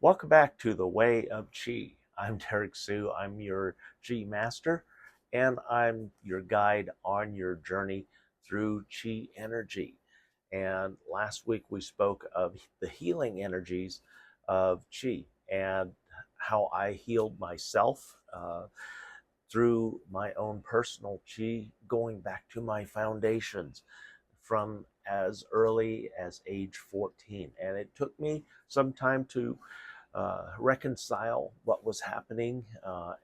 Welcome back to the Way of Chi. I'm Derrick Sue. I'm your Chi Master, and I'm your guide on your journey through Chi energy. And last week we spoke of the healing energies of Chi and how I healed myself through my own personal Chi, going back to my foundations from as early as age 14. And it took me some time to reconcile what was happening,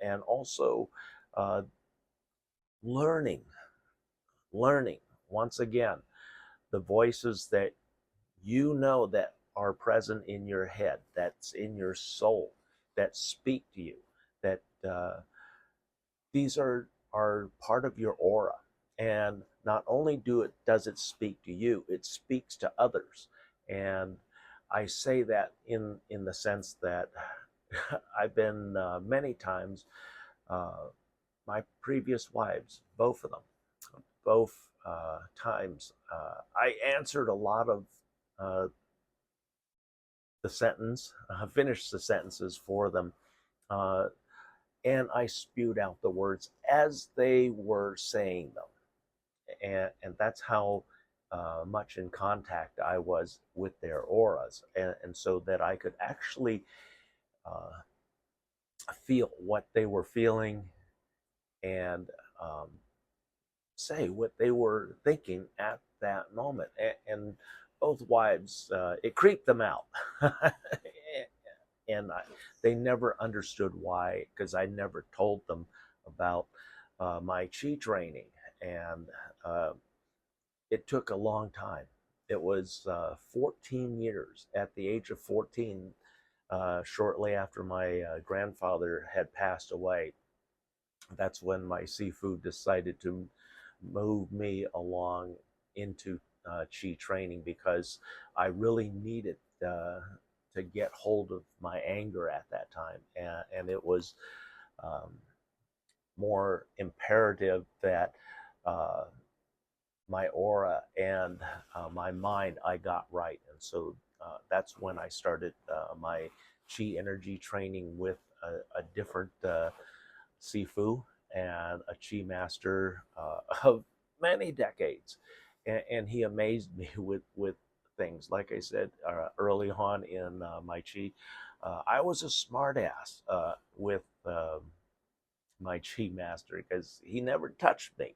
and also uh, learning, learning once again the voices that you know that are present in your head, that's in your soul, that speak to you, that these are part of your aura. And not only does it speak to you, it speaks to others. And I say that in the sense that I've been many times, uh, my previous wives, both of them, both times, I answered a lot of uh, the sentence, finished the sentences for them, uh, and I spewed out the words as they were saying them. And that's how much in contact I was with their auras, and so that I could actually uh, feel what they were feeling and um, say what they were thinking at that moment. And both wives, it creeped them out. And they never understood why, because I never told them about my chi training. And uh, it took a long time. It was 14 years. At the age of 14, shortly after my grandfather had passed away, that's when my seafood decided to move me along into chi training, because I really needed to get hold of my anger at that time. And it was um, more imperative that uh, my aura and my mind I got right. And so that's when I started my chi energy training with a different Sifu and a chi master of many decades. And he amazed me with things. Like I said early on in my chi, I was a smartass with my chi master, because he never touched me.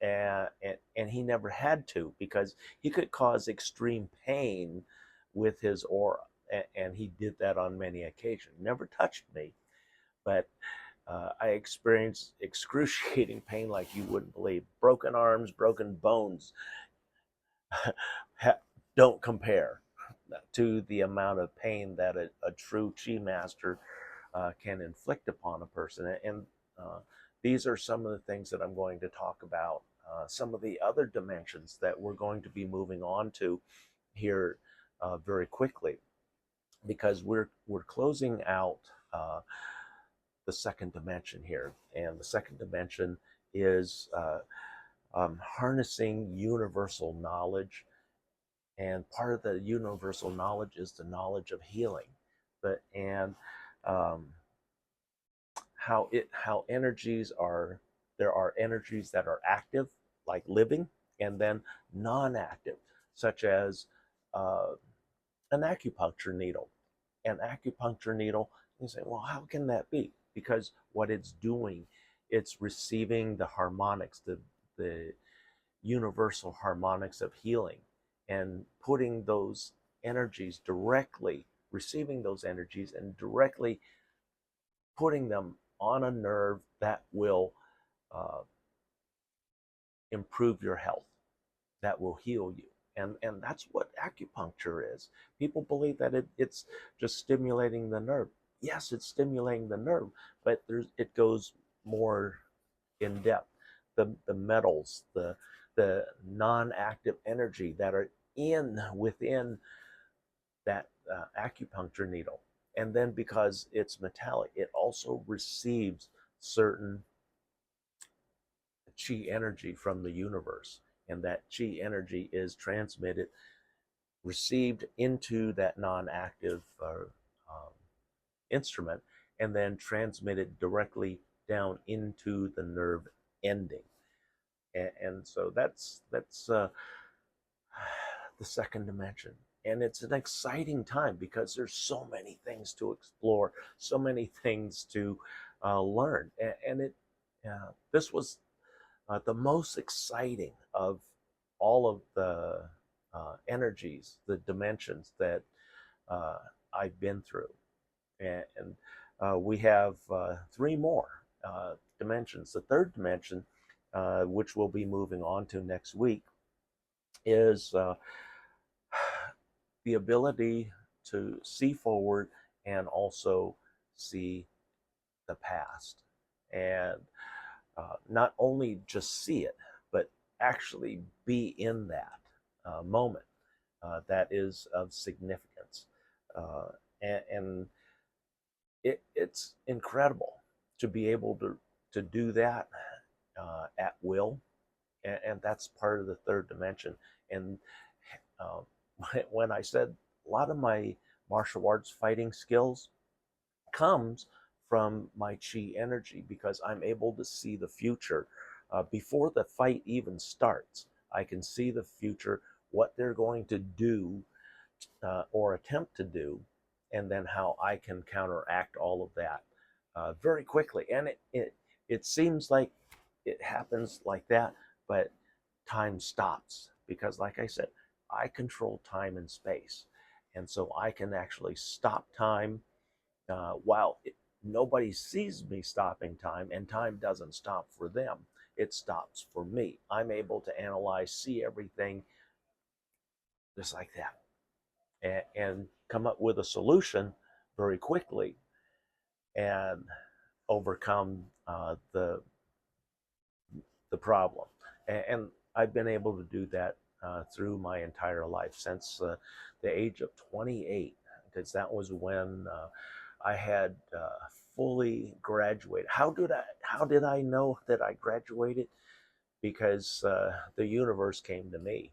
And he never had to, because he could cause extreme pain with his aura. And he did that on many occasions. Never touched me, but I experienced excruciating pain like you wouldn't believe. Broken arms, broken bones don't compare to the amount of pain that a true chi master can inflict upon a person. And these are some of the things that I'm going to talk about. Some of the other dimensions that we're going to be moving on to here very quickly, because we're closing out the second dimension here. And the second dimension is harnessing universal knowledge. And part of the universal knowledge is the knowledge of healing. And um, how energies are, there are energies that are active, like living, and then non-active, such as uh, an acupuncture needle. An acupuncture needle, you say, well, how can that be? Because what it's doing, it's receiving the harmonics, the universal harmonics of healing, and putting those energies directly, receiving those energies and directly putting them on a nerve that will uh, improve your health, that will heal you. And that's what acupuncture is. People believe that it's just stimulating the nerve. Yes, it's stimulating the nerve, but it goes more in depth. The metals, the non-active energy that are in within that acupuncture needle. And then because it's metallic, it also receives certain chi energy from the universe. And that chi energy is transmitted, received into that non-active instrument and then transmit it directly down into the nerve ending. And so that's the second dimension. And it's an exciting time because there's so many things to explore, so many things to learn. And this was the most exciting of all of the energies, the dimensions that uh, I've been through. And we have three more dimensions. The third dimension, which we'll be moving on to next week, is the ability to see forward and also see the past. And not only just see it, but actually be in that moment that is of significance. Uh, and it's incredible to be able to do that at will. And that's part of the third dimension. And uh, when I said a lot of my martial arts fighting skills comes from my chi energy because I'm able to see the future before the fight even starts. I can see the future, what they're going to do or attempt to do, and then how I can counteract all of that very quickly. And it seems like it happens like that, but time stops because, like I said, I control time and space. And so I can actually stop time while nobody sees me stopping time, and time doesn't stop for them. It stops for me. I'm able to analyze, see everything just like that, and come up with a solution very quickly and overcome the problem. And I've been able to do that through my entire life since the age of 28, because that was when I had fully graduated. How did I know that I graduated? Because the universe came to me.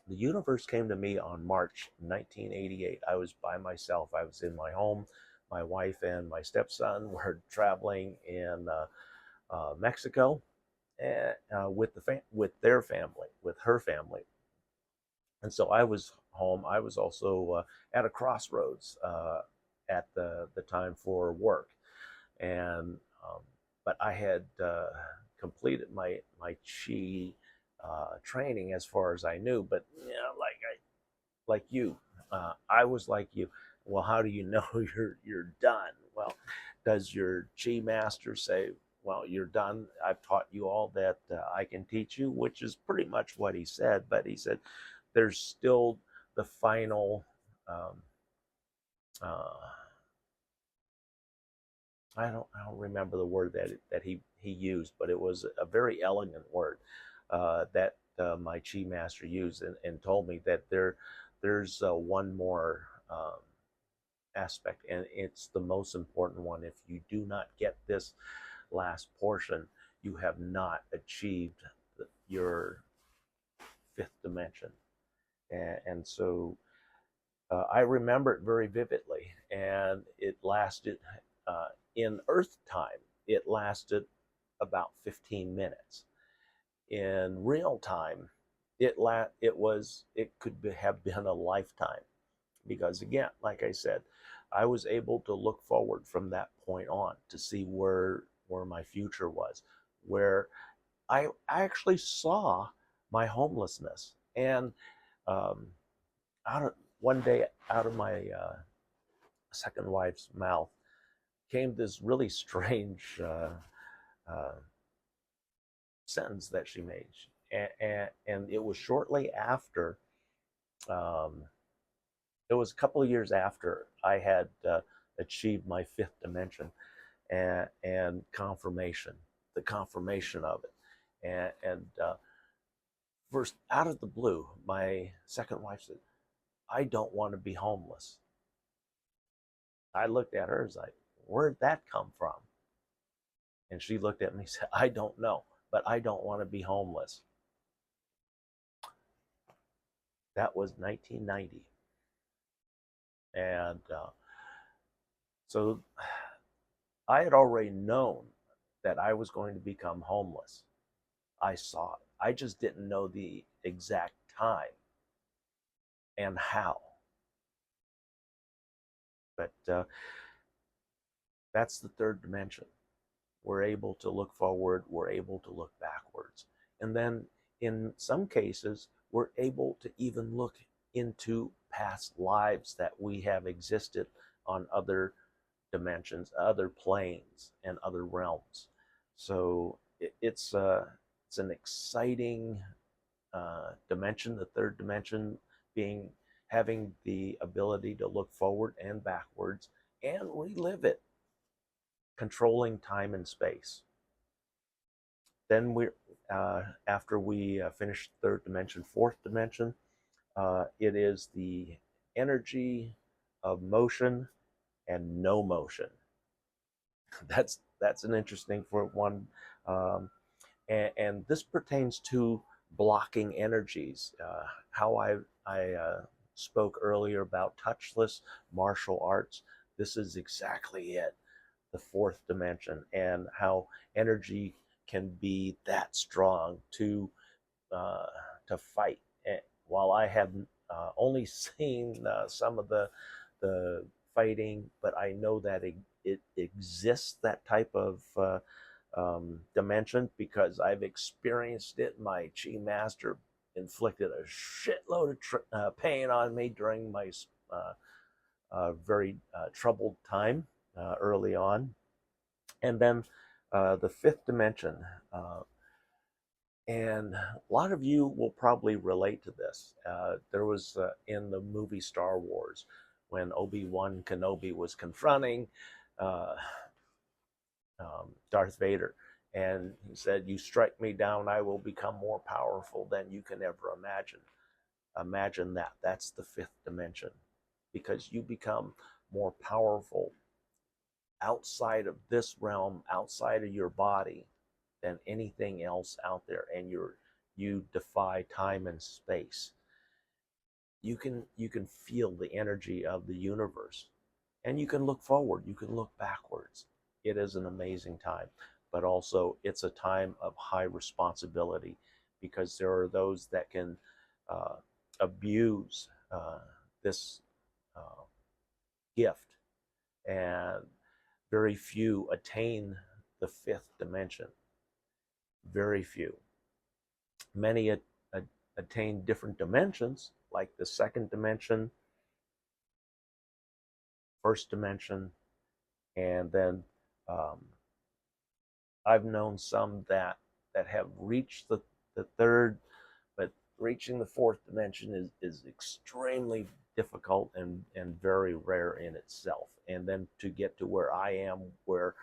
The universe came to me on March 1988. I was by myself. I was in my home. My wife and my stepson were traveling in Mexico with with their family, with her family. And so I was home. I was also at a crossroads at the time for work, and but I had completed my chi training as far as I knew. But like you, I was like you. Well, how do you know you're done? Well, does your chi master say, well, you're done? I've taught you all that I can teach you, which is pretty much what he said. But he said there's still the final um, uh, I don't remember the word that he used, but it was a very elegant word that my chi master used, and told me that there's one more aspect, and it's the most important one. If you do not get this last portion, you have not achieved your fifth dimension. And so I remember it very vividly, and it lasted in Earth time. It lasted about 15 minutes. In real time, it could have been a lifetime, because again, like I said, I was able to look forward from that point on to see where my future was, where I actually saw my homelessness. And um, out of one day, out of my second wife's mouth came this really strange uh, sentence that she made, and it was shortly after. Um, it was a couple of years after I had achieved my fifth dimension, and confirmation, the confirmation of it, and first out of the blue, my second wife said, "I don't want to be homeless." I looked at her as like, "Where'd that come from?" And she looked at me and said, "I don't know, but I don't want to be homeless." That was 1990. And So I had already known that I was going to become homeless. I saw it. I just didn't know the exact time and how. But that's the third dimension. We're able to look forward, we're able to look backwards. And then in some cases, we're able to even look into past lives that we have existed on other dimensions, other planes, and other realms. So it's an exciting dimension. The third dimension being having the ability to look forward and backwards and relive it, controlling time and space. Then we, after we finish third dimension, fourth dimension, it is the energy of motion and no motion. That's an interesting for one, and this pertains to blocking energies. How I spoke earlier about touchless martial arts. This is exactly it, the fourth dimension, and how energy can be that strong uh, to fight. And while I have only seen some of the fighting, but I know that it exists, that type of dimension, because I've experienced it. My chi master inflicted a shitload of pain on me during my very troubled time early on. And then the fifth dimension. And a lot of you will probably relate to this. There was in the movie Star Wars when Obi-Wan Kenobi was confronting uh, Darth Vader. And he said, "You strike me down, I will become more powerful than you can ever imagine." Imagine that. That's the fifth dimension, because you become more powerful outside of this realm, outside of your body, than anything else out there, and you defy time and space. You can feel the energy of the universe, and you can look forward, you can look backwards. It is an amazing time, but also it's a time of high responsibility, because there are those that can uh, abuse this uh, gift, and very few attain the fifth dimension. Very few. Many attain different dimensions, like the second dimension, first dimension, and then um, I've known some that have reached the third, but reaching the fourth dimension is extremely difficult and very rare in itself. And then to get to where I am, where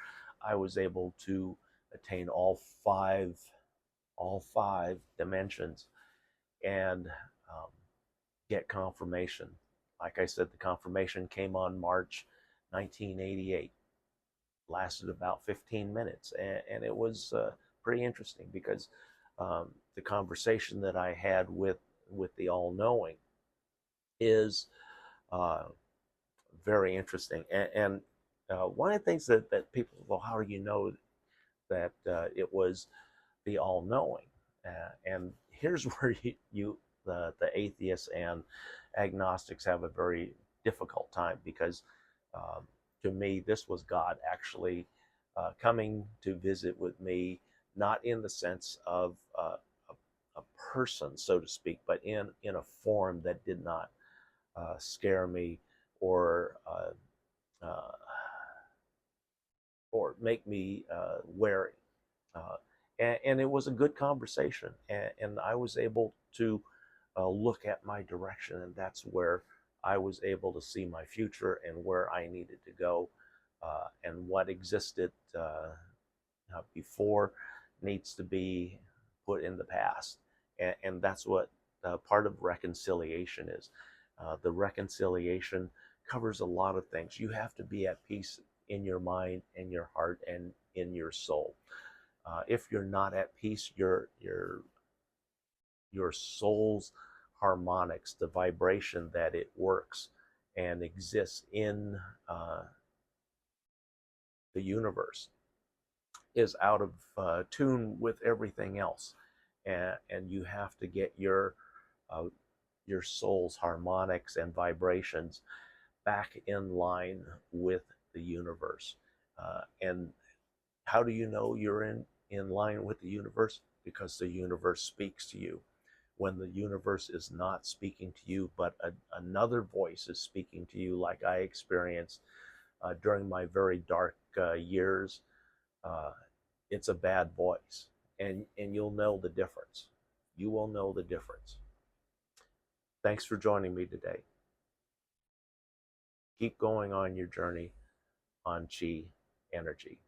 I was able to attain all five dimensions, and um, get confirmation. Like I said, the confirmation came on March 1988, lasted about 15 minutes, and it was pretty interesting, because the conversation that I had with the all knowing is uh, very interesting. And one of the things that people, well, how do you know that it was the all knowing? And here's where the atheists and agnostics have a very difficult time, because um, to me, this was God actually coming to visit with me, not in the sense of a person, so to speak, but in a form that did not scare me, or uh, or make me wary. Uh, and it was a good conversation, and I was able to look at my direction, and that's where I was able to see my future and where I needed to go, and what existed before needs to be put in the past. And that's what part of reconciliation is. The reconciliation covers a lot of things. You have to be at peace in your mind and your heart and in your soul. If you're not at peace, your soul's harmonics, the vibration that it works and exists in, uh, the universe is out of tune with everything else, and you have to get uh, your soul's harmonics and vibrations back in line with the universe. And how do you know you're in line with the universe? Because the universe speaks to you. When the universe is not speaking to you, but another voice is speaking to you, like I experienced during my very dark years, uh, it's a bad voice, and you'll know the difference. You will know the difference. Thanks for joining me today. Keep going on your journey on chi energy.